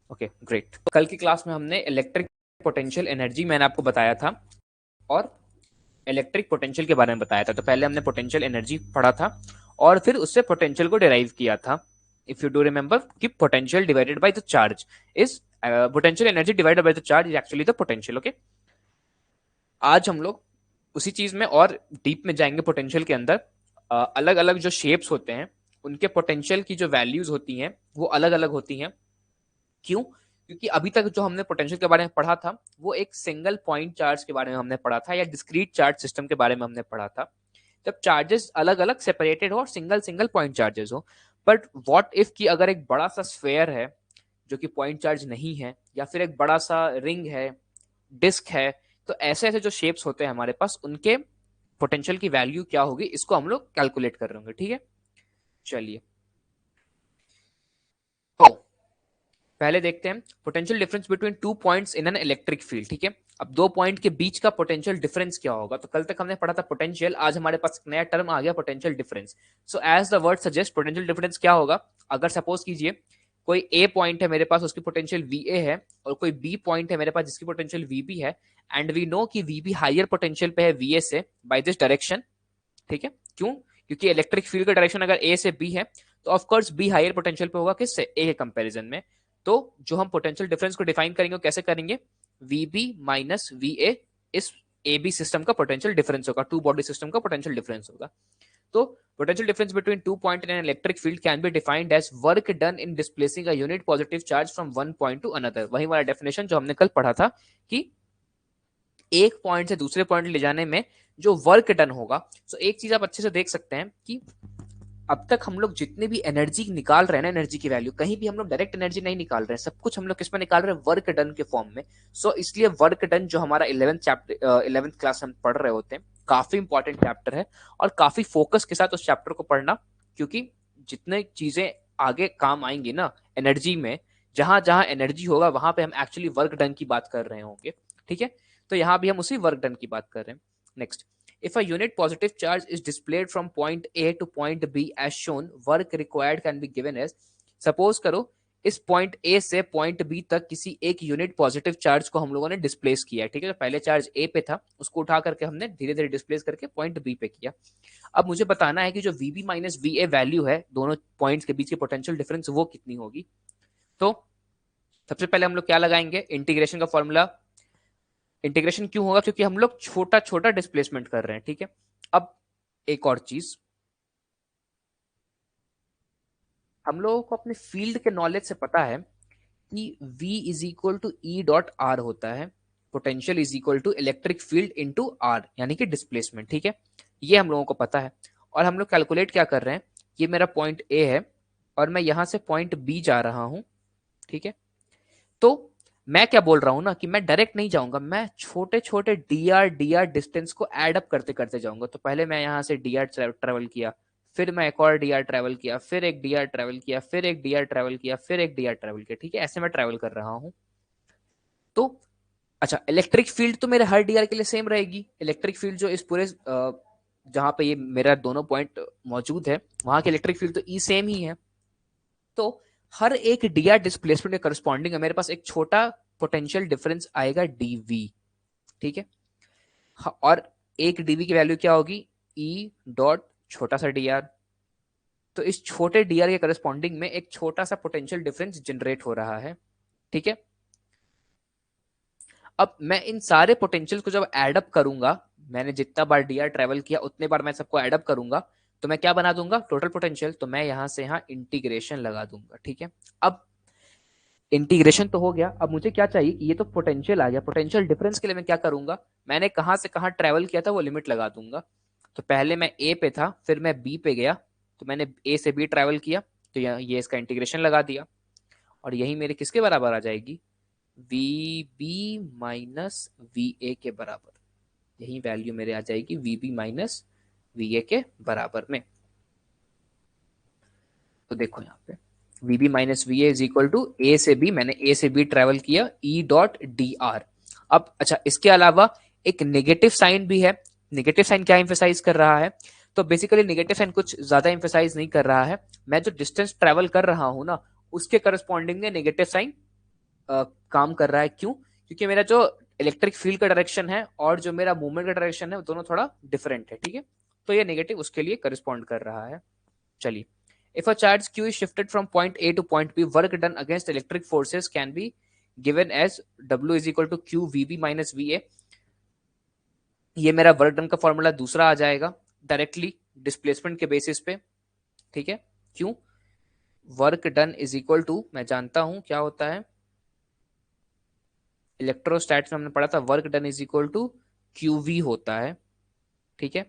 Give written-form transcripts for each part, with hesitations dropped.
Okay great. कल की class में हमने इलेक्ट्रिक पोटेंशियल एनर्जी मैंने आपको बताया था और इलेक्ट्रिक पोटेंशियल के बारे में बताया था। तो पहले हमने पोटेंशियल एनर्जी पढ़ा था और फिर उससे पोटेंशियल को डिराइव किया था। इफ यू डू रिमेंबर कि potential divided by the charge is potential energy divided by the charge is actually the potential. Okay, आज हम लोग उसी चीज में और डीप में जाएंगे। पोटेंशियल के अंदर अलग अलग जो शेप्स होते हैं उनके पोटेंशियल की जो वैल्यूज होती हैं वो अलग अलग होती हैं। क्यों? क्योंकि अभी तक जो हमने पोटेंशियल के बारे में पढ़ा था वो एक सिंगल पॉइंट चार्ज के बारे में हमने पढ़ा था या डिस्क्रीट चार्ज सिस्टम के बारे में हमने पढ़ा था, जब चार्जेस अलग अलग सेपरेटेड हो और सिंगल सिंगल पॉइंट चार्जेस हो। बट व्हाट इफ कि अगर एक बड़ा सा स्फेयर है जो कि पॉइंट चार्ज नहीं है, या फिर एक बड़ा सा रिंग है, डिस्क है, तो ऐसे ऐसे जो शेप्स होते हैं हमारे पास उनके पोटेंशियल की वैल्यू क्या होगी इसको हम लोग कैलकुलेट कर रहे होंगे। ठीक है, चलिए तो पहले देखते हैं पोटेंशियल डिफरेंस between two points in an electric field. ठीक है, अब दो पॉइंट के बीच का पोटेंशियल डिफरेंस क्या होगा। तो कल तक हमने पढ़ा था पोटेंशियल, आज हमारे पास एक नया टर्म आ गया potential difference. So as the word suggest potential difference क्या होगा। अगर सपोज कीजिए कोई ए पॉइंट है मेरे पास, उसकी पोटेंशियल वी ए है, और कोई बी पॉइंट है मेरे पास जिसकी पोटेंशियल वी बी है, एंड वी नो कि वी बी हायर पोटेंशियल पे है वी ए से बाय दिस डायरेक्शन। ठीक है, क्यों? क्योंकि इलेक्ट्रिक फील्ड का डायरेक्शन अगर ए से बी है तो ऑफकोर्स बी हायर पोटेंशियल पे होगा किससे, ए के कंपेरिजन में। तो जो हम पोटेंशियल डिफरेंस को डिफाइन करेंगे वो कैसे करेंगे, V B minus V A इस ए बी सिस्टम का पोटेंशियल डिफरेंस होगा, टू बॉडी सिस्टम का पोटेंशियल डिफरेंस होगा। तो पोटेंशियल डिफरेंस between two point in an electric field can be defined as work done in displacing a unit positive charge from one point to another. वही वाला definition जो हमने कल पढ़ा था कि एक पॉइंट से दूसरे पॉइंट ले जाने में जो वर्क डन होगा। सो एक चीज आप अच्छे से देख सकते हैं कि अब तक हम लोग जितने भी एनर्जी निकाल रहे हैं ना, एनर्जी की वैल्यू, कहीं भी हम लोग डायरेक्ट एनर्जी नहीं निकाल रहे हैं, सब कुछ हम लोग किसमें निकाल रहे हैं, वर्क डन के फॉर्म में। सो इसलिए वर्क डन जो हमारा 11th चैप्टर 11th क्लास हम पढ़ रहे होते हैं, काफी इंपॉर्टेंट चैप्टर है और काफी फोकस के साथ उस चैप्टर को पढ़ना, क्योंकि जितने चीजें आगे काम आएंगी ना एनर्जी में, जहां जहां एनर्जी होगा वहां पे हम एक्चुअली वर्क डन की बात कर रहे होंगे। ठीक है, तो यहां भी हम उसी वर्क डन की बात कर रहे हैं। Next, if a unit positive charge is displayed from point A to point B as shown, work required can be given as, suppose करो इस पॉइंट A से पॉइंट B तक किसी एक यूनिट पॉजिटिव चार्ज को हम लोगों ने डिस्प्लेस किया। ठीक है, तो पहले चार्ज A पे था, उसको उठा करके हमने धीरे धीरे डिस्प्लेस करके पॉइंट B पे किया। अब मुझे बताना है कि जो VB माइनस VA वैल्यू है दोनों पॉइंट्स के बीच की पोटेंशियल डिफरेंस वो कितनी होगी। तो सबसे पहले हम लोग क्या लगाएंगे, इंटीग्रेशन का फॉर्मूला। इंटीग्रेशन क्यों होगा, क्योंकि हम लोग छोटा छोटा डिस्प्लेसमेंट कर रहे हैं। ठीक है, अब एक और चीज, हम लोगों को अपने फील्ड के नॉलेज से पता है कि V is equal to E dot R होता है, potential is equal to electric field into R, यानी कि डिस्प्लेसमेंट। ठीक है, ये हम लोगों को पता है और हम लोग कैलकुलेट क्या कर रहे हैं, ये मेरा पॉइंट ए है और मैं यहां से पॉइंट बी जा रहा हूं। ठीक है, तो मैं क्या बोल रहा हूं ना कि मैं डायरेक्ट नहीं जाऊंगा, मैं छोटे छोटे डी आर डिस्टेंस को एड अप करते करते जाऊंगा। तो पहले मैं यहां से डी आर ट्रेवल किया, फिर मैं एक और डी आर ट्रेवल किया, फिर एक डी आर ट्रेवल किया, फिर एक डी आर ट्रेवल किया, फिर एक डी आर ट्रेवल किया। ठीक है, ऐसे मैं ट्रेवल कर रहा हूं। तो अच्छा, इलेक्ट्रिक फील्ड तो मेरे हर डी आर के लिए सेम रहेगी। इलेक्ट्रिक फील्ड जो इस पूरे जहां पे ये मेरा दोनों पॉइंट मौजूद है वहां की इलेक्ट्रिक फील्ड तो ई सेम ही है। तो हर एक डी आर डिस्प्लेसमेंट के करस्पॉन्डिंग मेरे पास एक छोटा पोटेंशियल डिफरेंस आएगा डीवी। ठीक है, और एक डीवी की वैल्यू क्या होगी, ई डॉट छोटा सा डी आर। तो इस छोटे डी आर के करस्पॉन्डिंग में एक छोटा सा पोटेंशियल डिफरेंस जनरेट हो रहा है। ठीक है, अब मैं इन सारे पोटेंशियल को जब एडअप करूंगा, मैंने जितना बार डी आर ट्रेवल किया उतने बार मैं सबको एडअप करूंगा, तो मैं क्या बना दूंगा, टोटल पोटेंशियल। तो मैं यहां से यहां इंटीग्रेशन लगा दूंगा। ठीक है, अब इंटीग्रेशन तो हो गया, अब मुझे क्या चाहिए कि ये तो पोटेंशियल आ गया, पोटेंशियल डिफरेंस के लिए मैं क्या करूंगा, मैंने कहां से कहां ट्रेवल किया था वो लिमिट लगा दूंगा। तो पहले मैं ए पे था, फिर मैं बी पे गया, तो मैंने ए से बी ट्रेवल किया, तो ये इसका इंटीग्रेशन लगा दिया, और यही मेरे किसके बराबर आ जाएगी, V B minus V A के बराबर। यही वैल्यू मेरे आ जाएगी V B minus V A के बराबर में। तो देखो यहाँ पे V B minus V A is equal to A से बी, मैंने ए से बी ट्रेवल किया, ई डॉट डी आर। अब अच्छा, इसके अलावा एक नेगेटिव साइन भी है। नेगेटिव साइन क्या इंफेसाइज कर रहा है, तो बेसिकली नेगेटिव साइन कुछ ज्यादा इंफेसाइज नहीं कर रहा है, मैं जो डिस्टेंस ट्रेवल कर रहा हूं ना उसके करस्पॉन्डिंग में नेगेटिव साइन काम कर रहा है। क्यों? क्योंकि मेरा जो इलेक्ट्रिक फील्ड का डायरेक्शन है और जो मेरा मूवमेंट का डायरेक्शन है वो दोनों थोड़ा डिफरेंट है। ठीक है, तो ये नेगेटिव उसके लिए करस्पॉन्ड कर रहा है। चलिए, if a charge q is shifted from point a to point b, work done against electric forces can be given as w is equal to q vb minus va। ये मेरा work done का formula दूसरा आ जाएगा directly displacement के basis पे। ठीक है, क्यों? Work done is equal to, मैं जानता हूं क्या होता है, इलेक्ट्रोस्टैट्स में हमने पढ़ा था work done is equal to QV होता है। ठीक है,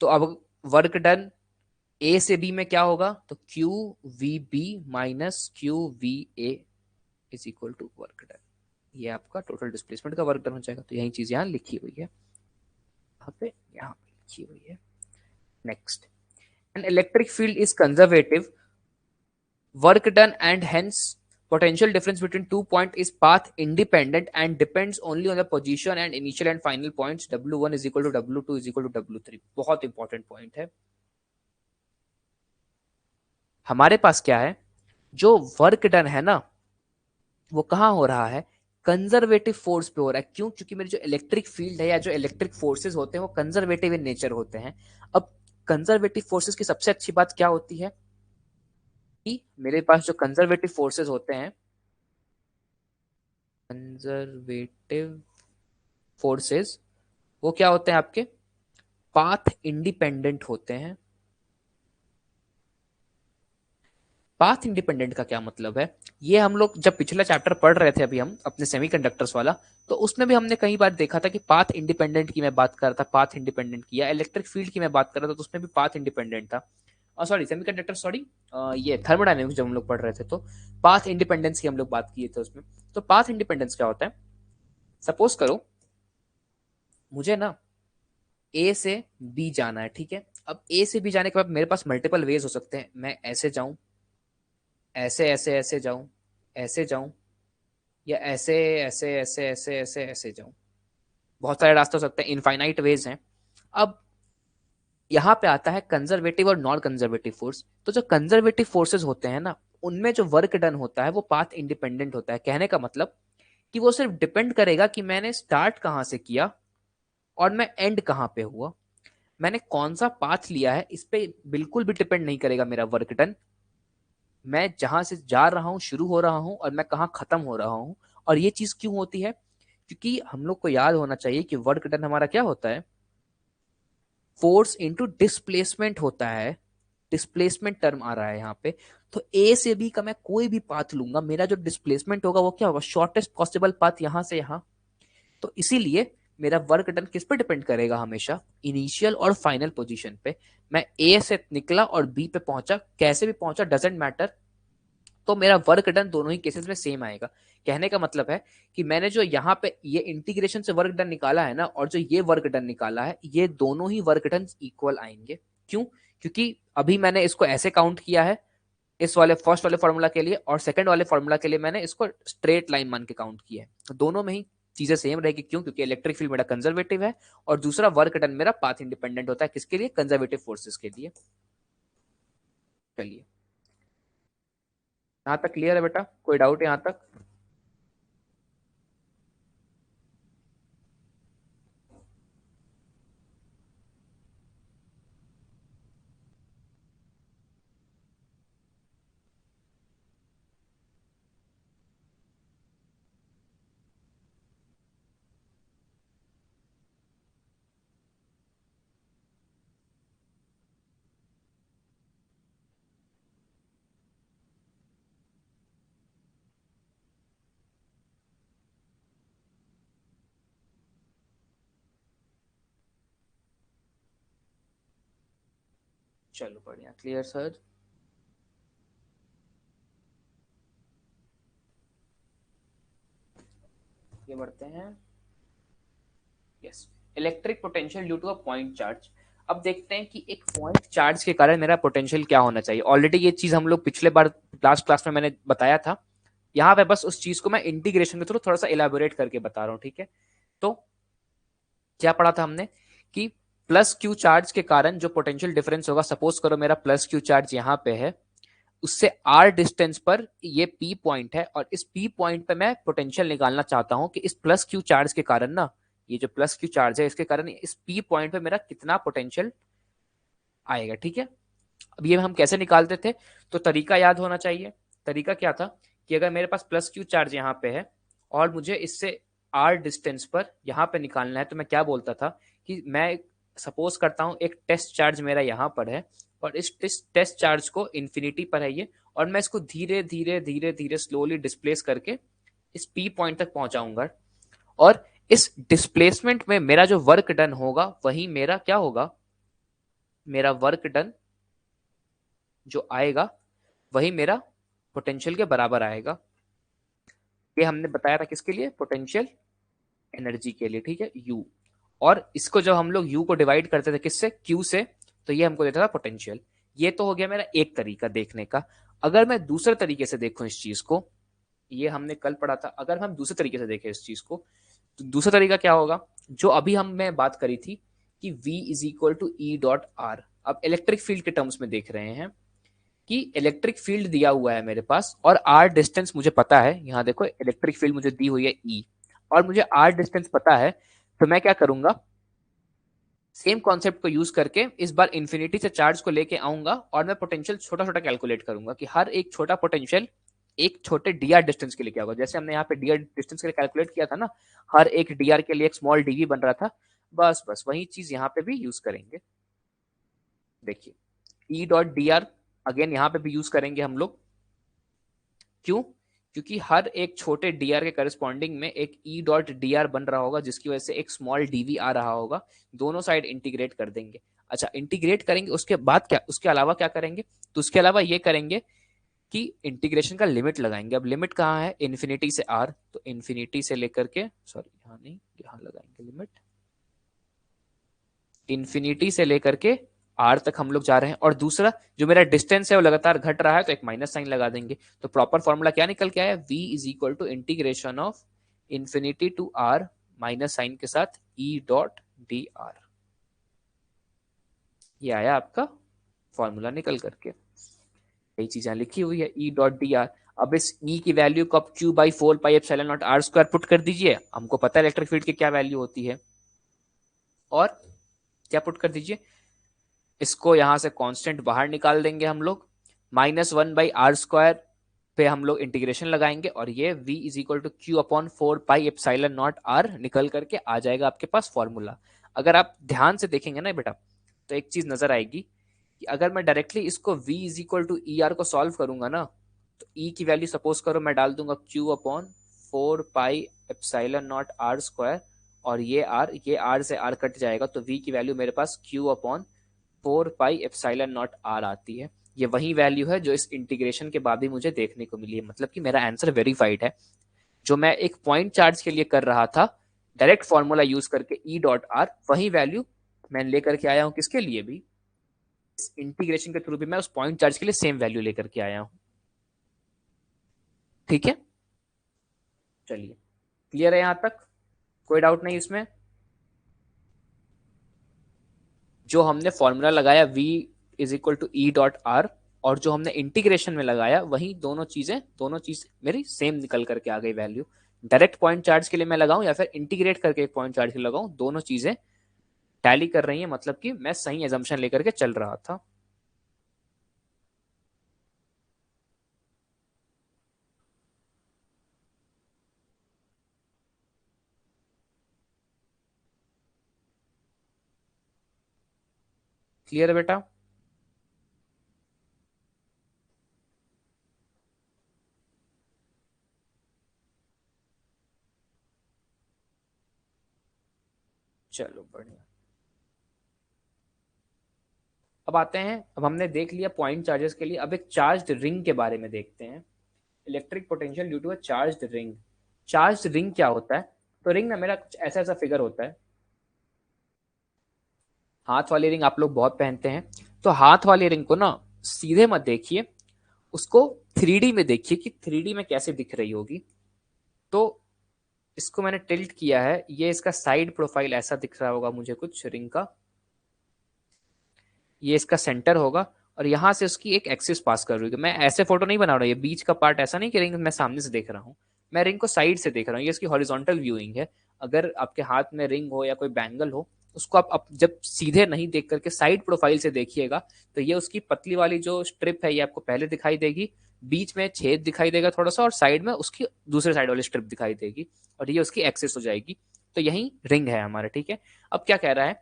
तो अब वर्क डन ए से बी में क्या होगा, तो Q V B minus Q V A is equal to work done. ये आपका टोटल डिस्प्लेसमेंट का वर्क डन हो जाएगा। तो यही चीज यहाँ लिखी हुई है, यहाँ पे लिखी हुई है। Next, N electric field is conservative work done and hence potential difference between 2 point is path independent and depends only on the position and initial and final points w1 is equal to w2 is equal to w3। बहुत important point है। हमारे पास क्या है, जो work done है ना वो कहाँ हो रहा है, कंजर्वेटिव फोर्स पे हो रहा है। क्यों? क्योंकि मेरी जो इलेक्ट्रिक फील्ड है या जो इलेक्ट्रिक फोर्सेस होते हैं वो कंजर्वेटिव इन नेचर होते हैं। अब कंजर्वेटिव फोर्सेस की सबसे अच्छी बात क्या होती है कि मेरे पास जो कंजर्वेटिव फोर्सेस होते हैं, कंजर्वेटिव फोर्सेस वो क्या होते हैं आपके, पाथ इंडिपेंडेंट होते हैं। पाथ इंडिपेंडेंट का क्या मतलब है, ये हम लोग जब पिछला चैप्टर पढ़ रहे थे अभी हम अपने सेमीकंडक्टर्स वाला, तो उसमें भी हमने कई बार देखा था कि पाथ इंडिपेंडेंट की मैं बात कर रहा था, पाथ इंडिपेंडेंट की, या इलेक्ट्रिक फील्ड की मैं बात कर रहा था तो उसमें भी पाथ इंडिपेंडेंट था। और सॉरी सेमीकंडक्टर, सॉरी ये थर्मोडायनेमिक्स जब हम लोग पढ़ रहे थे तो पाथ इंडिपेंडेंस की हम लोग बात किए थे उसमें। तो पाथ इंडिपेंडेंस क्या होता है, सपोज करो मुझे ना ए से बी जाना है। ठीक है, अब ए से बी जाने के बाद मेरे पास मल्टीपल वेज हो सकते हैं। मैं ऐसे जाऊं, ऐसे ऐसे ऐसे जाऊं, ऐसे जाऊं, या ऐसे ऐसे ऐसे ऐसे ऐसे ऐसे जाऊं। बहुत सारे रास्ते हो सकते हैं, इनफाइनाइट वेज हैं। अब यहाँ पे आता है कंजर्वेटिव और नॉन कंजर्वेटिव फोर्स। तो जो कंजर्वेटिव फोर्सेस होते हैं ना उनमें जो वर्क डन होता है वो पाथ इंडिपेंडेंट होता है। कहने का मतलब कि वो सिर्फ डिपेंड करेगा कि मैंने स्टार्ट कहाँ से किया और मैं एंड कहाँ पे हुआ, मैंने कौन सा पाथ लिया है, इस पे बिल्कुल भी डिपेंड नहीं करेगा मेरा वर्क डन। मैं जहां से जा रहा हूं, शुरू हो रहा हूं, और मैं कहाँ खत्म हो रहा हूं। और ये चीज क्यों होती है, क्योंकि हम लोग को याद होना चाहिए कि वर्क डन हमारा क्या होता है, फोर्स इनटू डिस्प्लेसमेंट होता है। डिस्प्लेसमेंट टर्म आ रहा है यहाँ पे। तो ए से बी का मैं कोई भी पाथ लूंगा, मेरा जो डिस्प्लेसमेंट होगा वो क्या होगा, शॉर्टेस्ट पॉसिबल पाथ यहां से यहां। तो इसीलिए मेरा वर्क डन किस पे डिपेंड करेगा, हमेशा इनिशियल और फाइनल पोजीशन पे। मैं ए से निकला और बी पे पहुंचा, कैसे भी पहुंचा डजेंट मैटर, तो मेरा वर्क डन दोनों ही केसेस में सेम आएगा। कहने का मतलब है कि मैंने जो यहाँ पे ये इंटीग्रेशन से वर्क डन निकाला है ना, और जो ये वर्क डन निकाला है, ये दोनों ही वर्क डन इक्वल आएंगे। क्यों? क्योंकि अभी मैंने इसको ऐसे काउंट किया है इस वाले फर्स्ट वाले फॉर्मूला के लिए, और सेकंड वाले फॉर्मूला के लिए मैंने इसको स्ट्रेट लाइन मान के काउंट किया है। तो दोनों में ही चीजें सेम रहेगी। क्यों? क्योंकि इलेक्ट्रिक फील्ड मेरा कंजर्वेटिव है और दूसरा वर्क डन मेरा पाथ इंडिपेंडेंट होता है। किसके लिए? कंजर्वेटिव फोर्सेस के लिए। चलिए, यहाँ तक क्लियर है बेटा? कोई डाउट यहाँ तक? चलो बढ़िया, क्लियर सर। ये बढ़ते हैं। Yes, electric potential due to a point charge. अब देखते हैं कि एक पॉइंट चार्ज के कारण मेरा पोटेंशियल क्या होना चाहिए। ऑलरेडी ये चीज हम लोग पिछले बार लास्ट क्लास में मैंने बताया था। यहाँ पे बस उस चीज को मैं इंटीग्रेशन के थ्रू थोड़ा सा इलेबोरेट करके बता रहा हूँ। ठीक है, तो क्या पढ़ा था हमने कि प्लस क्यू चार्ज के कारण जो पोटेंशियल डिफरेंस होगा, सपोज करो मेरा प्लस क्यू चार्ज यहाँ पे है उससे r डिस्टेंस पर ये p पॉइंट है और इस p पॉइंट पे मैं पोटेंशियल निकालना चाहता हूं कि इस प्लस q चार्ज के कारण ना, ये जो प्लस q चार्ज है इसके कारण इस p पॉइंट पे मेरा कितना पोटेंशियल आएगा। ठीक है, अब ये हम कैसे निकालते थे, तो तरीका याद होना चाहिए। तरीका क्या था कि अगर मेरे पास प्लस क्यू चार्ज यहाँ पे है और मुझे इससे आर डिस्टेंस पर यहाँ पे निकालना है, तो मैं क्या बोलता था कि मैं सपोज करता हूँ एक टेस्ट चार्ज मेरा यहाँ पर है और इस टेस्ट चार्ज को इन्फिनिटी पर है ये, और मैं इसको धीरे धीरे धीरे धीरे स्लोली डिस्प्लेस करके इस पी पॉइंट तक पहुंचाऊंगा, और इस डिस्प्लेसमेंट में मेरा जो वर्क डन होगा वही मेरा क्या होगा, मेरा वर्क डन जो आएगा वही मेरा पोटेंशियल के बराबर आएगा। ये हमने बताया था किसके लिए, पोटेंशियल एनर्जी के लिए। ठीक है, यू, और इसको जब हम लोग यू को डिवाइड करते थे किससे, क्यू से, तो ये हमको देता था पोटेंशियल। ये तो हो गया मेरा एक तरीका देखने का। अगर मैं दूसरे तरीके से देखूं इस चीज को, ये हमने कल पढ़ा था, अगर हम दूसरे तरीके से देखें इस चीज को, तो दूसरा तरीका क्या होगा, जो अभी हमने बात करी थी कि V is equal to E dot R. अब इलेक्ट्रिक फील्ड के टर्म्स में देख रहे हैं कि इलेक्ट्रिक फील्ड दिया हुआ है मेरे पास और आर डिस्टेंस मुझे पता है, यहाँ देखो इलेक्ट्रिक फील्ड मुझे दी हुई है ई और मुझे आर डिस्टेंस पता है, तो मैं क्या करूंगा, सेम कॉन्सेप्ट को यूज करके इस बार इन्फिनिटी से चार्ज को लेके आऊंगा और मैं पोटेंशियल छोटा छोटा कैलकुलेट करूंगा कि हर एक छोटा पोटेंशियल एक छोटे डीआर डिस्टेंस के लिए क्या होगा। जैसे हमने यहाँ पे डीआर डिस्टेंस के लिए कैलकुलेट किया था ना, हर एक डीआर के लिए एक स्मॉल डीवी बन रहा था, बस बस वही चीज यहाँ पे भी यूज करेंगे। देखिए ई डॉट डी आर अगेन यहाँ पे भी यूज करेंगे हम लोग, क्यों, क्योंकि हर एक छोटे डी आर के करस्पॉन्डिंग में एक ई डॉट डी आर बन रहा होगा जिसकी वजह से एक स्मॉल डीवी आ रहा होगा, दोनों साइड इंटीग्रेट कर देंगे। अच्छा इंटीग्रेट करेंगे, उसके बाद क्या, उसके अलावा क्या करेंगे, तो उसके अलावा ये करेंगे कि इंटीग्रेशन का लिमिट लगाएंगे। अब लिमिट कहाँ है, इन्फिनिटी से आर, तो इन्फिनिटी से लेकर के, सॉरी यहाँ नहीं, यहाँ लगाएंगे लिमिट, इन्फिनिटी से लेकर के आर तक हम लोग जा रहे हैं, और दूसरा जो मेरा डिस्टेंस है वो लगातार घट रहा है तो एक माइनस साइन लगा देंगे। तो प्रॉपर फॉर्मूला क्या निकल के आया, v is equal to integration of infinity to R minus sign के साथ ई डॉट डी आर। ये आया आपका फॉर्मूला निकल करके, यही चीज यहाँ लिखी हुई है ई डॉट डी आर। अब इस ई की वैल्यू को आप Q by 4 pi epsilon not R square put कर दीजिए, हमको पता है इलेक्ट्रिक फील्ड की क्या वैल्यू होती है, और क्या पुट कर दीजिए, इसको यहां से कांस्टेंट बाहर निकाल देंगे हम लोग, -1/r² पे हम लोग इंटीग्रेशन लगाएंगे और ये v is equal to Q upon 4 pi epsilon naught r निकल करके आ जाएगा आपके पास फॉर्मूला। अगर आप ध्यान से देखेंगे ना बेटा, तो एक चीज नजर आएगी कि अगर मैं डायरेक्टली इसको v is equal to E R को सॉल्व करूंगा ना, तो e की वैल्यू सपोज करो मैं डाल दूंगा q upon 4 pi epsilon not r² और ये r से r कट जाएगा, तो v की वैल्यू मेरे पास q upon 4 pi epsilon naught r आती है। ये वही वैल्यू है जो इस इंटीग्रेशन के बाद भी मुझे देखने को मिली है, मतलब कि मेरा आंसर वेरीफाइड है। जो मैं एक पॉइंट चार्ज के लिए कर रहा था डायरेक्ट फॉर्मूला यूज करके ई डॉट आर, वही वैल्यू मैं लेकर के आया हूं किसके लिए भी, इस इंटीग्रेशन के थ्रू भी मैं उस पॉइंट चार्ज के लिए सेम वैल्यू लेकर के आया हूं। ठीक है, चलिए क्लियर है यहां तक, कोई डाउट नहीं इसमें। जो हमने फॉर्मूला लगाया v is equal to E dot R, और जो हमने इंटीग्रेशन में लगाया वही दोनों चीज मेरी सेम निकल करके आ गई वैल्यू। डायरेक्ट पॉइंट चार्ज के लिए मैं लगाऊं या फिर इंटीग्रेट करके एक पॉइंट चार्ज के लिए लगाऊं, दोनों चीजें टैली कर रही है, मतलब कि मैं सही एजम्पशन लेकर के चल रहा था। क्लियर है बेटा, चलो बढ़िया। अब आते हैं, अब हमने देख लिया पॉइंट चार्जेस के लिए, अब एक चार्ज रिंग के बारे में देखते हैं। Electric potential due to a charge ring. Charge ring क्या होता है, तो रिंग ना मेरा कुछ ऐसा ऐसा फिगर होता है, हाथ वाली रिंग आप लोग बहुत पहनते हैं, तो हाथ वाली रिंग को ना सीधे मत देखिए, उसको 3D में देखिए कि 3D में कैसे दिख रही होगी। तो इसको मैंने टिल्ट किया है, ये इसका साइड प्रोफाइल ऐसा दिख रहा होगा मुझे कुछ रिंग का, ये इसका सेंटर होगा, और यहाँ से उसकी एक एक्सिस पास कर रही है। मैं ऐसे फोटो नहीं बना रहा हूँ, ये बीच का पार्ट ऐसा नहीं कि रिंग मैं सामने से देख रहा हूँ, मैं रिंग को साइड से देख रहा हूँ, ये इसकी हॉरिजॉन्टल व्यूइंग है। अगर आपके हाथ में रिंग हो या कोई बैंगल हो, उसको आप जब सीधे नहीं देख करके साइड प्रोफाइल से देखिएगा, तो ये उसकी पतली वाली जो स्ट्रिप है ये आपको पहले दिखाई देगी, बीच में छेद दिखाई देगा थोड़ा सा, और साइड में उसकी दूसरे साइड वाली स्ट्रिप दिखाई देगी, और ये उसकी एक्सिस हो जाएगी। तो यही रिंग है हमारा, ठीक है। अब क्या कह रहा है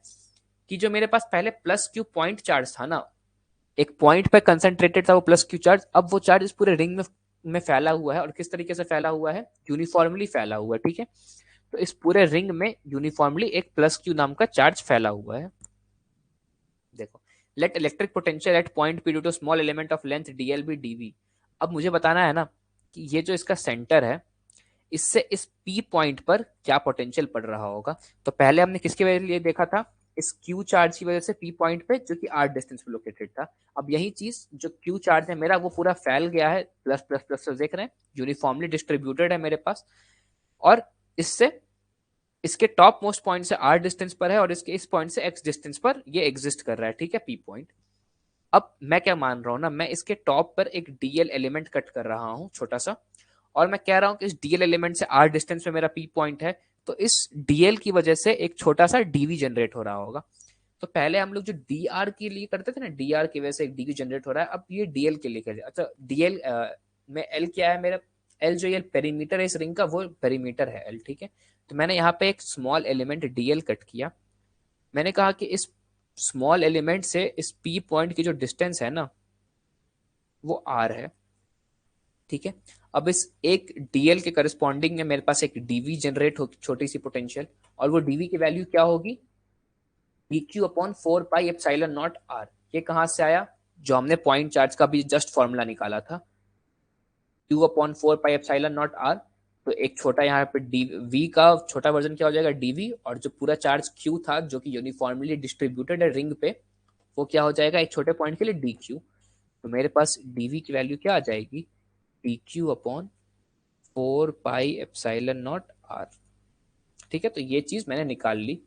कि जो मेरे पास पहले प्लस क्यू पॉइंट चार्ज था ना, एक पॉइंट पे कंसंट्रेटेड था वो प्लस क्यू चार्ज, अब वो चार्ज इस पूरे रिंग में फैला हुआ है, और किस तरीके से फैला हुआ है, यूनिफॉर्मली फैला हुआ है, ठीक है। तो इस पूरे रिंग में यूनिफॉर्मली एक प्लस क्यू नाम का चार्ज फैला हुआ है। देखो, let electric potential at point P due to small element of length DL be DV. अब मुझे बताना है ना कि ये जो इसका सेंटर है, इससे इस पी पॉइंट पर क्या पोटेंशियल पड़ रहा होगा। तो पहले हमने किसके वजह से देखा था, इस क्यू चार्ज की वजह से पी पॉइंट पे, जो कि आर डिस्टेंस पे लोकेटेड था। अब यही चीज, जो क्यू चार्ज है मेरा वो पूरा फैल गया है, प्लस प्लस प्लस से देख रहे हैं, यूनिफॉर्मली डिस्ट्रीब्यूटेड है मेरे पास, और इससे इसके टॉप मोस्ट पॉइंट से आर डिस्टेंस पर है, और इसके इस पॉइंट से एक्स डिस्टेंस पर ये एग्जिस्ट कर रहा है, ठीक है, पी पॉइंट। अब मैं क्या मान रहा हूं ना, मैं इसके टॉप पर एक डीएल एलिमेंट कट कर रहा हूं छोटा सा, और मैं कह रहा हूं कि इस डीएल एलिमेंट से आर डिस्टेंस पे मेरा पी पॉइंट है, तो इस डीएल की वजह से एक छोटा सा डीवी जनरेट हो रहा होगा। तो पहले हम लोग जो डी आर के लिए करते थे ना, डी आर की वजह से एक डीवी जनरेट हो रहा है, अब ये डीएल के लिए कर। अच्छा, डीएल में एल क्या है मेरा, एल जो ये पेरीमीटर है इस रिंग का, वो पेरीमीटर है एल, ठीक है। तो मैंने यहाँ पे एक स्मॉल एलिमेंट डीएल कट किया। मैंने कहा कि इस स्मॉल एलिमेंट से इस पी पॉइंट की जो डिस्टेंस है ना, वो आर है, ठीक है। अब इस एक डीएल के करस्पॉन्डिंग में मेरे पास एक डीवी जनरेट होगी, छोटी सी पोटेंशियल, और वो डीवी की वैल्यू क्या होगी, dq upon 4 pi epsilon not R. ये कहां से आया, जो हमने पॉइंट चार्ज का भी जस्ट फॉर्मूला निकाला था, q upon 4 pi epsilon not R. तो एक छोटा यहाँ पे डी वी का छोटा वर्जन क्या हो जाएगा, डीवी, और जो पूरा चार्ज q था जो कि यूनिफॉर्मली डिस्ट्रीब्यूटेड है रिंग पे, वो क्या हो जाएगा एक छोटे पॉइंट के लिए dq। तो मेरे पास dv की वैल्यू क्या आ जाएगी, dq upon 4 pi epsilon not are, ठीक है। तो ये चीज मैंने निकाल ली।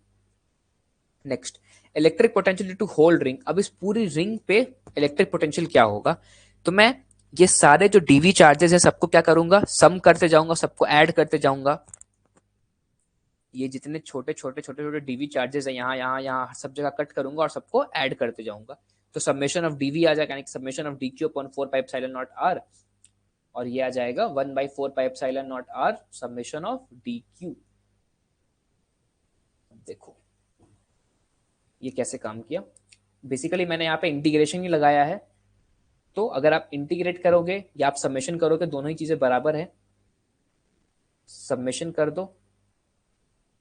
Next, electric potential to whole ring. अब इस पूरी रिंग पे इलेक्ट्रिक पोटेंशियल क्या होगा, तो मैं ये सारे जो डीवी चार्जेस है सबको क्या करूंगा, सम करते जाऊंगा, सबको ऐड करते जाऊंगा। ये जितने छोटे छोटे छोटे छोटे डीवी चार्जेस है, यहाँ यहाँ यहाँ सब जगह कट करूंगा और सबको ऐड करते जाऊंगा। तो समेशन ऑफ डीवी आ जाएगा, यानी summation of D Q upon 4 pi epsilon not R, और ये आ जाएगा 1/4 pi epsilon not R summation of D Q. देखो ये कैसे काम किया। बेसिकली मैंने यहाँ पे इंटीग्रेशन ही लगाया है, तो अगर आप इंटीग्रेट करोगे या आप समेशन करोगे, दोनों ही चीजें बराबर है। समेशन कर दो,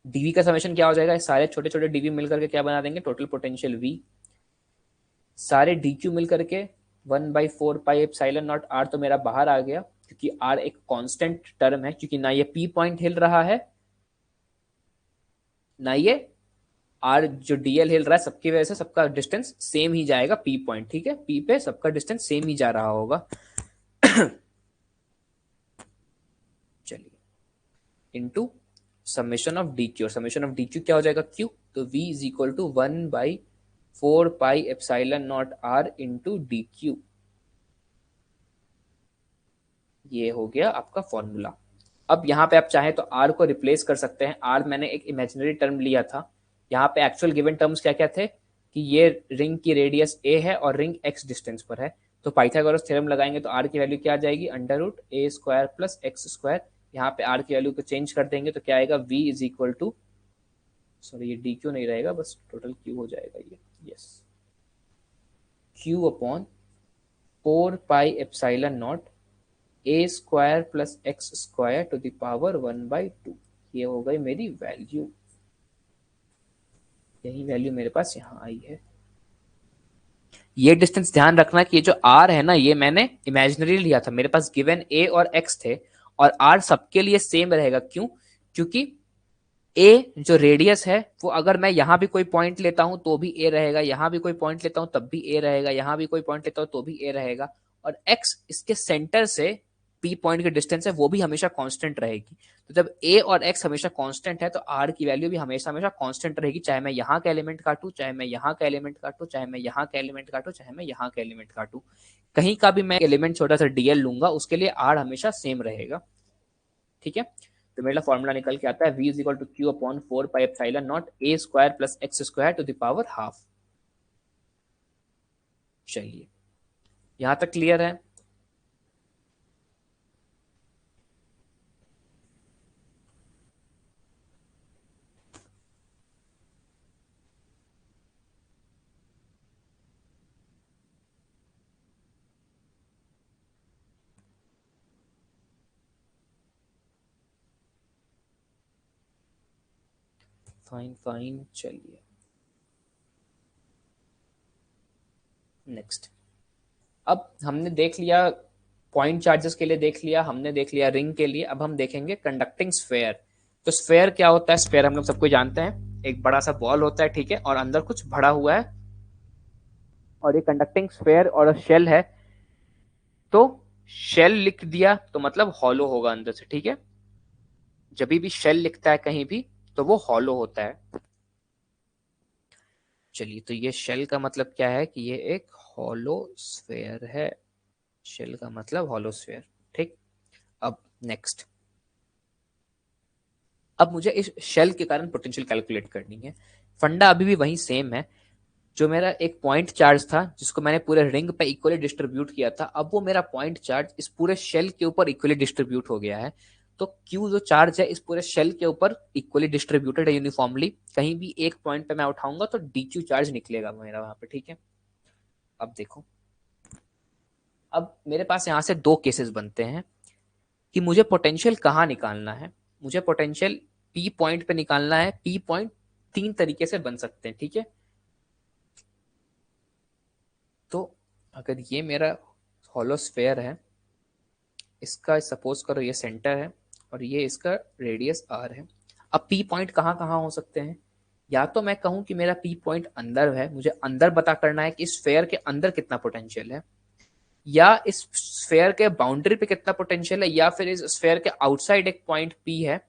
डीवी का समेशन क्या हो जाएगा, सारे छोटे छोटे डीवी मिलकर के क्या बना देंगे, टोटल पोटेंशियल वी। सारे डी क्यू मिलकर के 1/4 पाई एप्सिलॉन नॉट आर, तो मेरा बाहर आ गया, क्योंकि आर एक कांस्टेंट टर्म है, क्योंकि ना ये पी पॉइंट हिल रहा है, ना ये आर जो डीएल हिल रहा है, सबकी वजह से सबका डिस्टेंस सेम ही जाएगा पी पॉइंट, ठीक है। पी पे सबका डिस्टेंस सेम ही जा रहा होगा। चलिए, into summation of D Q, और समेशन ऑफ डी क्यू क्या हो जाएगा, क्यू, तो v is equal to 1/4 pi epsilon not R into D Q. ये हो गया आपका फॉर्मूला। अब यहाँ पे आप चाहें तो r को रिप्लेस कर सकते हैं। r मैंने एक इमेजिनरी टर्म लिया था, यहाँ पे एक्चुअल गिवन टर्म्स क्या क्या थे, कि ये रिंग की रेडियस a है और रिंग x डिस्टेंस पर है। तो पाइथागोरस थ्योरम लगाएंगे तो r की वैल्यू क्या आ जाएगी, √a² प्लस x²। यहाँ पे r की वैल्यू को चेंज कर देंगे तो क्या आएगा, v is equal to, sorry ये dq नहीं रहेगा, बस टोटल q हो जाएगा ये, yes, q upon 4 pi epsilon naught a² plus x² to the power 1/2। ये हो गई मेरी वैल्यू, यही वैल्यू मेरे पास यहाँ आई है। ये डिस्टेंस ध्यान रखना कि ये जो r है ना, ये मैंने इमेजिनरी लिया था, मेरे पास गिवन a और x थे, और r सबके लिए सेम रहेगा। क्यों, क्योंकि a जो रेडियस है वो अगर मैं यहाँ भी कोई पॉइंट लेता हूं तो भी a रहेगा, यहाँ भी कोई पॉइंट लेता हूं तब भी a रहेगा, यहाँ भी कोई पॉइंट लेता हूं तो भी a रहेगा, और x इसके सेंटर से पी पॉइंट की डिस्टेंस है वो भी हमेशा कांस्टेंट रहेगी। तो जब ए और एक्स हमेशा कांस्टेंट है तो आर की वैल्यू भी हमेशा हमेशा कांस्टेंट रहेगी, चाहे मैं यहाँ का एलिमेंट काटूं, चाहे मैं यहाँ का एलिमेंट काटूं, चाहे मैं यहाँ का एलिमेंट काटूं, चाहे मैं यहाँ का एलिमेंट काटूं, कहीं का भी मैं एलिमेंट छोटा सा डीएल लूंगा उसके लिए आर हमेशा सेम रहेगा। ठीक है, तो मेरा फॉर्मूला निकल के आता है v is equal to Q upon 4 pi epsilon naught a square plus X square to the power half. चलिए यहां तक क्लियर है। फाइन फाइन, चलिए नेक्स्ट। अब हमने देख लिया पॉइंट चार्जेस के लिए, देख लिया हमने, देख लिया रिंग के लिए। अब हम देखेंगे कंडक्टिंग स्फेयर। तो स्फेयर क्या होता है? स्फेयर हम लोग सबको जानते हैं, एक बड़ा सा बॉल होता है, ठीक है, और अंदर कुछ भरा हुआ है, और ये कंडक्टिंग स्फेयर और शेल है। तो शेल लिख दिया तो मतलब हॉलो होगा अंदर से, ठीक है। जब भी शेल लिखता है कहीं भी तो वो हॉलो होता है। चलिए, तो ये शेल का मतलब क्या है कि ये एक हॉलो स्फेयर है। शेल का मतलब हॉलो स्फेयर, ठीक। अब नेक्स्ट, अब मुझे इस शेल के कारण पोटेंशियल कैलकुलेट करनी है। फंडा अभी भी वही सेम है। जो मेरा एक पॉइंट चार्ज था जिसको मैंने पूरे रिंग पे इक्वली डिस्ट्रीब्यूट किया था, अब वो मेरा पॉइंट चार्ज इस पूरे शेल के ऊपर इक्वली डिस्ट्रीब्यूट हो गया है। तो Q जो चार्ज है इस पूरे शेल के ऊपर इक्वली डिस्ट्रीब्यूटेड है यूनिफॉर्मली। कहीं भी एक पॉइंट पे मैं उठाऊंगा तो DQ चार्ज निकलेगा मेरा वहां पे, ठीक है। अब देखो, अब मेरे पास यहां से दो केसेस बनते हैं कि मुझे पोटेंशियल कहाँ निकालना है। मुझे पोटेंशियल P पॉइंट पे निकालना है। P पॉइंट तीन तरीके से बन सकते हैं, ठीक है। तो अगर ये मेरा हॉलो स्फेयर है, इसका सपोज करो ये सेंटर है और ये इसका रेडियस r है। अब P पॉइंट कहाँ कहाँ हो सकते हैं? या तो मैं कहूं कि मेरा P पॉइंट अंदर है, मुझे अंदर पता करना है कि इस स्फेयर के अंदर कितना पोटेंशियल है, या इस स्फेयर के बाउंड्री पे कितना पोटेंशियल है, या फिर इस स्फेयर के आउटसाइड एक पॉइंट P है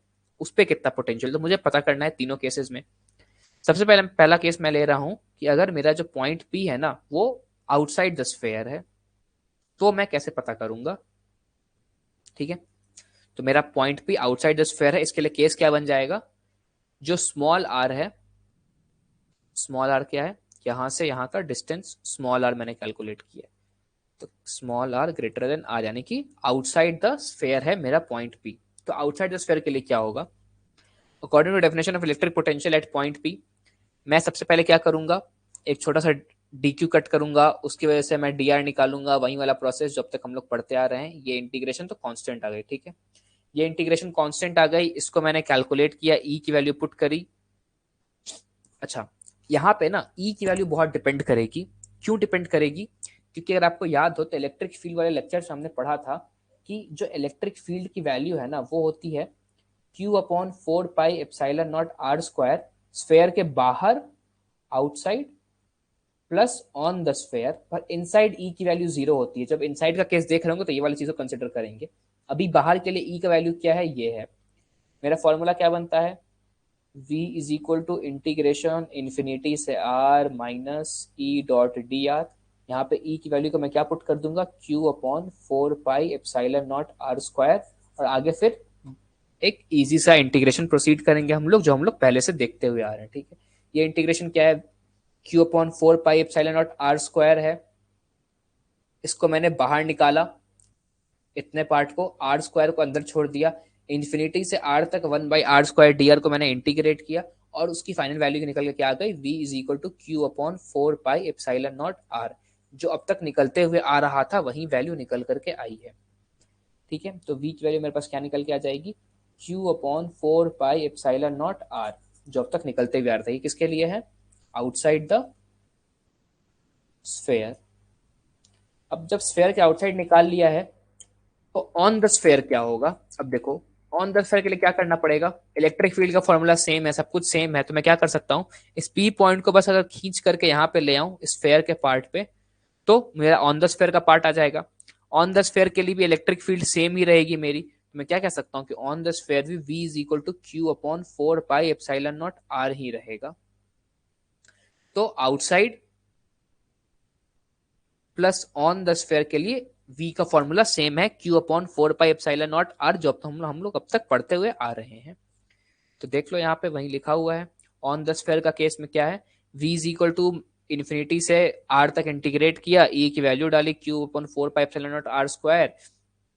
उस पर कितना पोटेंशियल। तो मुझे पता करना है तीनों केसेस में। सबसे पहले पहला केस मैं ले रहा हूं कि अगर मेरा जो पॉइंट P है ना वो आउटसाइड द स्फेयर है, तो मैं कैसे पता करूंगा? ठीक है, तो मेरा point P outside the sphere है, इसके लिए केस क्या बन जाएगा? जो स्मॉल r है, स्मॉल r क्या है? यहां से यहां का डिस्टेंस स्मॉल r मैंने कैलकुलेट किया, तो small r greater than r, यानी कि आउटसाइड द स्फेयर है मेरा पॉइंट P। तो आउटसाइड द स्फेयर के लिए क्या होगा? According to definition of electric potential at point P, मैं सबसे पहले क्या करूंगा, एक छोटा सा DQ कट करूंगा, उसकी वजह से मैं dr निकालूंगा। वही वाला प्रोसेस जो अब तक हम लोग पढ़ते आ रहे हैं। ये इंटीग्रेशन तो कांस्टेंट आ गई, ठीक है। ये इंटीग्रेशन कांस्टेंट आ गई, इसको मैंने कैलकुलेट किया, E की वैल्यू पुट करी। अच्छा, यहाँ पे ना E की वैल्यू बहुत डिपेंड करेगी। क्यों डिपेंड करेगी? क्योंकि अगर आपको याद हो तो इलेक्ट्रिक फील्ड वाले लेक्चर से हमने पढ़ा था कि जो इलेक्ट्रिक फील्ड की वैल्यू है ना वो होती है Q upon 4 pi epsilon naught r square, sphere के बाहर outside plus on the sphere, पर इनसाइड E की वैल्यू 0 होती है। जब इनसाइड का केस देख रहे होंगे तो ये वाली चीज को कंसिडर करेंगे। अभी बाहर के लिए E का वैल्यू क्या है? ये है। मेरा फॉर्मूला क्या बनता है? v is equal to integration infinity से r minus E dot d r. यहाँ पे E की वैल्यू को मैं क्या पुट कर दूंगा? Q upon 4 pi epsilon naught r square, और आगे फिर एक इजी सा इंटीग्रेशन प्रोसीड करेंगे हम लोग, जो हम लोग पहले से देखते हुए आ रहे हैं, ठीक है। ये इंटीग्रेशन क्या है? Q upon 4 pi epsilon naught r square है, इसको मैंने बाहर निकाला, इतने पार्ट को, आर स्क्वायर को अंदर छोड़ दिया, इन्फिनिटी से आर तक 1/r² dr को मैंने इंटीग्रेट किया, और उसकी फाइनल वैल्यू निकल के क्या आ गई? v is equal to Q upon 4 pi epsilon naught r। जो अब तक निकलते हुए आ रहा था वही वैल्यू निकल करके आई है, ठीक है। तो v की वैल्यू मेरे पास क्या निकल के आ जाएगी? q upon 4 pi epsilon naught r, जो अब तक निकलते हुए आ रहा था। किसके लिए है? Outside the sphere. अब जब स्फेयर के आउटसाइड निकाल लिया है तो ऑन द स्फेयर क्या होगा? अब देखो, ऑन द स्फेयर के लिए क्या करना पड़ेगा? इलेक्ट्रिक फील्ड का फॉर्मूला सेम है, सब कुछ सेम है, तो मैं क्या कर सकता हूं, इस P पॉइंट को बस अगर खींच करके यहाँ पे ले आऊं स्फेयर के पार्ट पे, तो मेरा ऑन द स्फेयर का पार्ट आ जाएगा। ऑन द स्फेयर के लिए भी इलेक्ट्रिक फील्ड सेम ही रहेगी मेरी, तो मैं क्या कह सकता हूँ कि ऑन द स्फेयर भी v is equal to Q upon 4 pi epsilon naught r ही रहेगा। तो outside plus on the sphere के लिए v का फॉर्मूला सेम है q upon 4 pi epsilon naught r, जो हम लोग अब तक पढ़ते हुए आ रहे हैं। तो देख लो यहाँ पे वही लिखा हुआ है। ऑन द स्फेयर का केस में क्या है, v is equal to infinity से r तक इंटीग्रेट किया, e की वैल्यू डाली q upon 4 pi epsilon naught r square,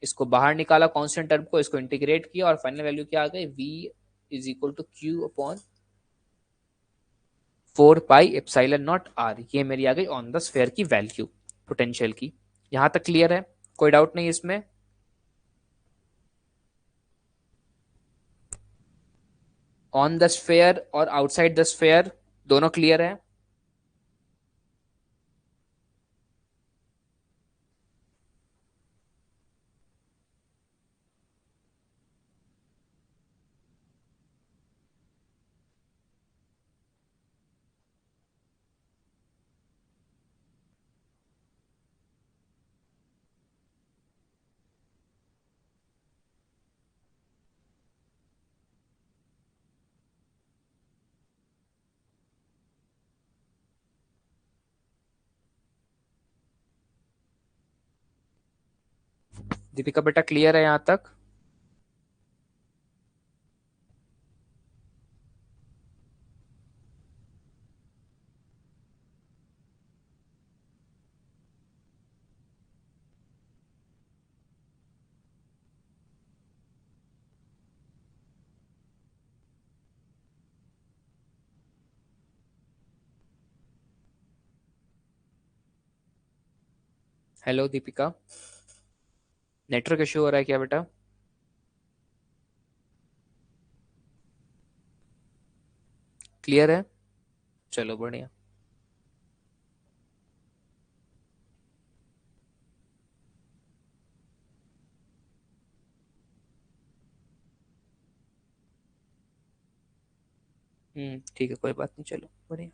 इसको बाहर निकाला कांस्टेंट टर्म को, इसको इंटीग्रेट किया और फाइनल वैल्यू क्या आ गई, v is equal to q upon 4 pi epsilon naught r। ये मेरी आ गई ऑन द स्फेयर की वैल्यू पोटेंशियल की। यहां तक क्लियर है, कोई डाउट नहीं इसमें? ऑन द स्फेयर और आउटसाइड द स्फेयर दोनों क्लियर है? दीपिका बेटा क्लियर है यहां तक? हेलो दीपिका, नेटवर्क इश्यू हो रहा है क्या बेटा? क्लियर है? चलो बढ़िया। ठीक है, कोई बात नहीं, चलो बढ़िया।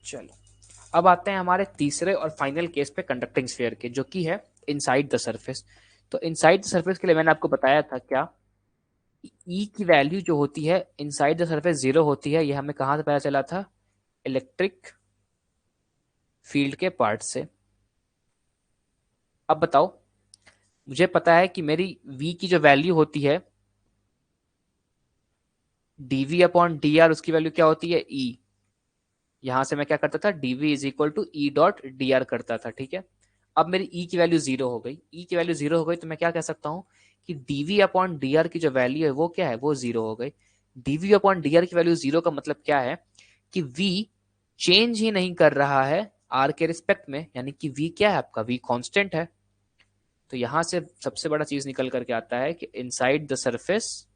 चलो अब आते हैं हमारे तीसरे और फाइनल केस पे कंडक्टिंग स्फीयर के, जो कि है इनसाइड द सरफेस। तो इनसाइड द सरफेस के लिए मैंने आपको बताया था क्या, ई की वैल्यू जो होती है इनसाइड द सरफेस 0 होती है। ये हमें कहां से पता चला था, इलेक्ट्रिक फील्ड के पार्ट से। अब बताओ, मुझे पता है कि मेरी v की जो वैल्यू होती है dv अपॉन dr, उसकी वैल्यू क्या होती है, e। यहां से मैं क्या करता था, dv is equal to E dot d r करता था, ठीक है। अब मेरी e की वैल्यू 0 हो गई, e की वैल्यू 0 हो गई, तो मैं क्या कह सकता हूं कि dv अपॉन डी आर की जो वैल्यू है वो क्या है, वो 0 हो गई। dv अपॉन डी आर की वैल्यू 0 का मतलब क्या है कि v चेंज ही नहीं कर रहा है r के रिस्पेक्ट में, यानी कि v क्या है आपका, v कांस्टेंट है। तो यहां से सबसे बड़ा चीज निकल करके आता है कि inside the surface,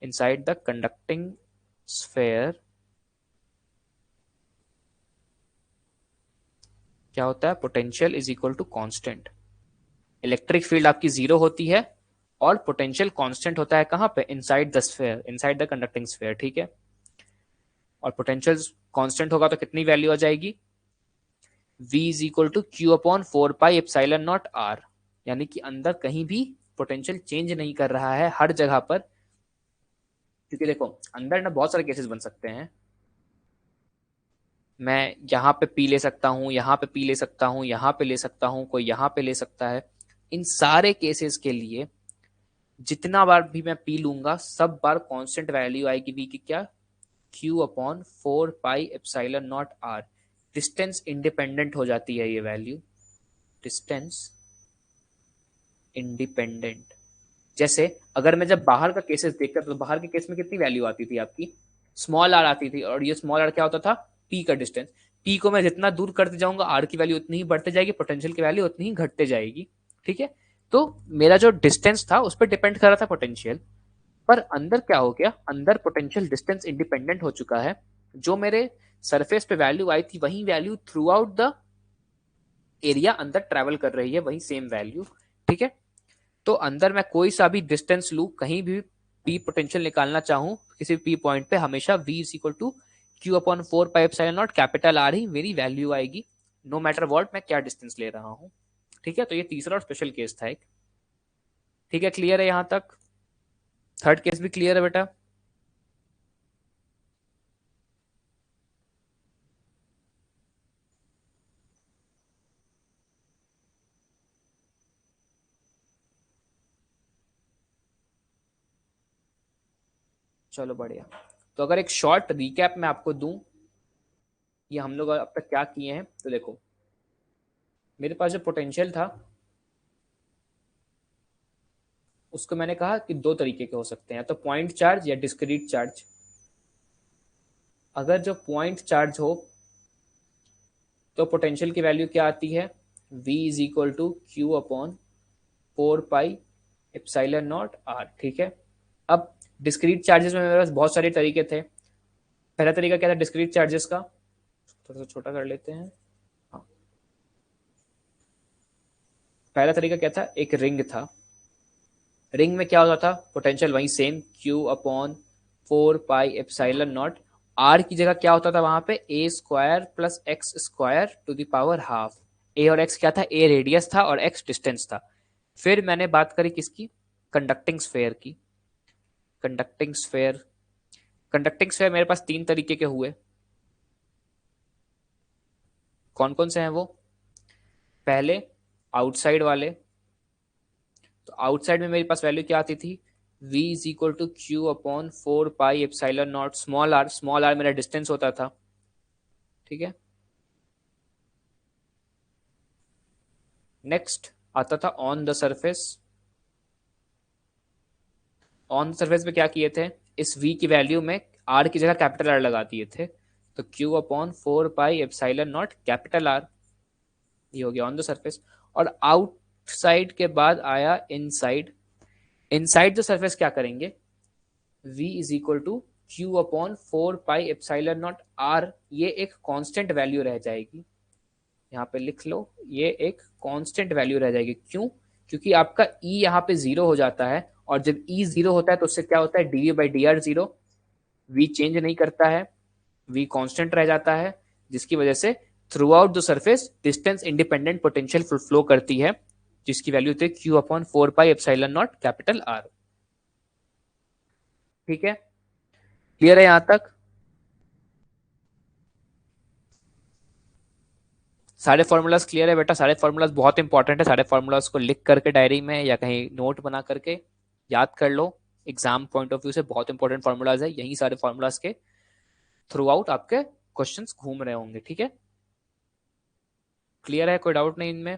inside the conducting sphere क्या होता है, potential is equal to constant. Electric field आपकी 0 होती है और पोटेंशियल कांस्टेंट होता है कहां पे, inside the sphere, inside the conducting sphere, ठीक है। और पोटेंशियल कांस्टेंट होगा तो कितनी वैल्यू आ जाएगी, v is equal to Q upon 4 pi epsilon naught r। यानी कि अंदर कहीं भी पोटेंशियल चेंज नहीं कर रहा है हर जगह पर, क्योंकि देखो अंदर ना बहुत सारे केसेस बन सकते हैं। मैं यहाँ पे पी ले सकता हूँ, यहाँ पे पी ले सकता हूँ, यहाँ पे ले सकता हूँ, कोई यहाँ पे ले सकता है। इन सारे केसेस के लिए जितना बार भी मैं पी लूंगा सब बार कांस्टेंट वैल्यू आएगी v की, क्या, q upon 4 pi epsilon naught r। Distance independent हो जाती है ये वैल्यू, डिस्टेंस इंडिपेंडेंट। जैसे अगर मैं जब बाहर का केसेस देखता तो बाहर के केस में कितनी वैल्यू आती थी आपकी, स्मॉल आर आती थी, और ये स्मॉल आर क्या होता था, पी का डिस्टेंस। पी को मैं जितना दूर करते जाऊंगा आर की वैल्यू उतनी ही बढ़ते जाएगी, पोटेंशियल की वैल्यू उतनी ही घटते जाएगी, ठीक है। तो मेरा जो डिस्टेंस था उस पर डिपेंड कर रहा था पोटेंशियल। पर अंदर क्या हो गया, अंदर पोटेंशियल डिस्टेंस इंडिपेंडेंट हो चुका है। जो मेरे सरफेस पे वैल्यू आई थी वही value through out the area अंदर ट्रेवल कर रही है, वही सेम वैल्यू, ठीक है। तो अंदर मैं कोई सा भी डिस्टेंस लू, कहीं भी पी पोटेंशियल निकालना चाहूं किसी पी पॉइंट पे, हमेशा v is equal to Q upon 4 pi epsilon not capital R ही मेरी वैल्यू आएगी, नो मैटर व्हाट मैं क्या डिस्टेंस ले रहा हूँ। ठीक है, तो ये तीसरा और स्पेशल केस था एक। ठीक है, क्लियर है यहां तक? थर्ड केस भी क्लियर है बेटा? चलो बढ़िया। तो अगर एक शॉर्ट रिकैप मैं आपको दूं, ये हम लोग अब तक क्या किए हैं, तो देखो मेरे पास जो पोटेंशियल था उसको मैंने कहा कि दो तरीके के हो सकते हैं, या तो पॉइंट चार्ज या डिस्क्रीट चार्ज। अगर जो पॉइंट चार्ज हो तो पोटेंशियल की वैल्यू क्या आती है, v is equal to Q upon 4 pi epsilon not are. ठीक है, अब डिस्क्रीट चार्जेस में मेरे पास बहुत सारे तरीके थे। पहला तरीका क्या था डिस्क्रीट चार्जेस का, थोड़ा सा छोटा कर लेते हैं। हाँ, पहला तरीका क्या था, एक रिंग था। रिंग में क्या होता था, पोटेंशियल वही same Q upon 4 pi epsilon not. R की जगह क्या होता था वहां पे, A square plus X square to the power half. A और एक्स क्या था, ए रेडियस था और एक्स डिस्टेंस था। फिर मैंने बात करी किसकी, कंडक्टिंग स्फेयर की। कंडक्टिंग स्फेयर, कंडक्टिंग स्फेयर मेरे पास तीन तरीके के हुए। कौन कौन से हैं वो, पहले आउटसाइड वाले। तो आउटसाइड में मेरे पास वैल्यू क्या आती थी, v is equal to Q upon 4 pi epsilon naught small r. Small r मेरा डिस्टेंस होता था। ठीक है, नेक्स्ट आता था on the surface. On the surface पे क्या किए थे, इस v की वैल्यू में r की जगह कैपिटल R लगा दिए थे, तो q upon 4 pi epsilon not capital R, ये हो गया ऑन द सरफेस। और आउटसाइड के बाद आया इनसाइड। इनसाइड द सरफेस क्या करेंगे, v is equal to Q upon 4 pi epsilon naught R। ये एक कांस्टेंट वैल्यू रह जाएगी, यहाँ पे लिख लो, ये एक कांस्टेंट वैल्यू रह जाएगी। क्यों, क्योंकि आपका e यहाँ पे जीरो हो जाता है, और जब e जीरो होता है तो उससे क्या होता है, D by D R zero. v change नहीं करता है, v कांस्टेंट रह जाता है, जिसकी वजह से through out the surface distance independent potential flow करती है, जिसकी वैल्यू होती है Q upon 4 pi epsilon not capital are. ठीक है, क्लियर है यहां तक? सारे फॉर्मूलाज क्लियर है बेटा? सारे फॉर्मूलाज बहुत इंपॉर्टेंट है, सारे फॉर्मूलाज को लिख करके डायरी में या कहीं नोट बना करके याद कर लो। एग्जाम पॉइंट ऑफ व्यू से बहुत इंपॉर्टेंट फॉर्मूलाज है, यही सारे फॉर्मूलाज के थ्रू आउट आपके क्वेश्चंस घूम रहे होंगे। ठीक है, क्लियर है, कोई डाउट नहीं इनमें?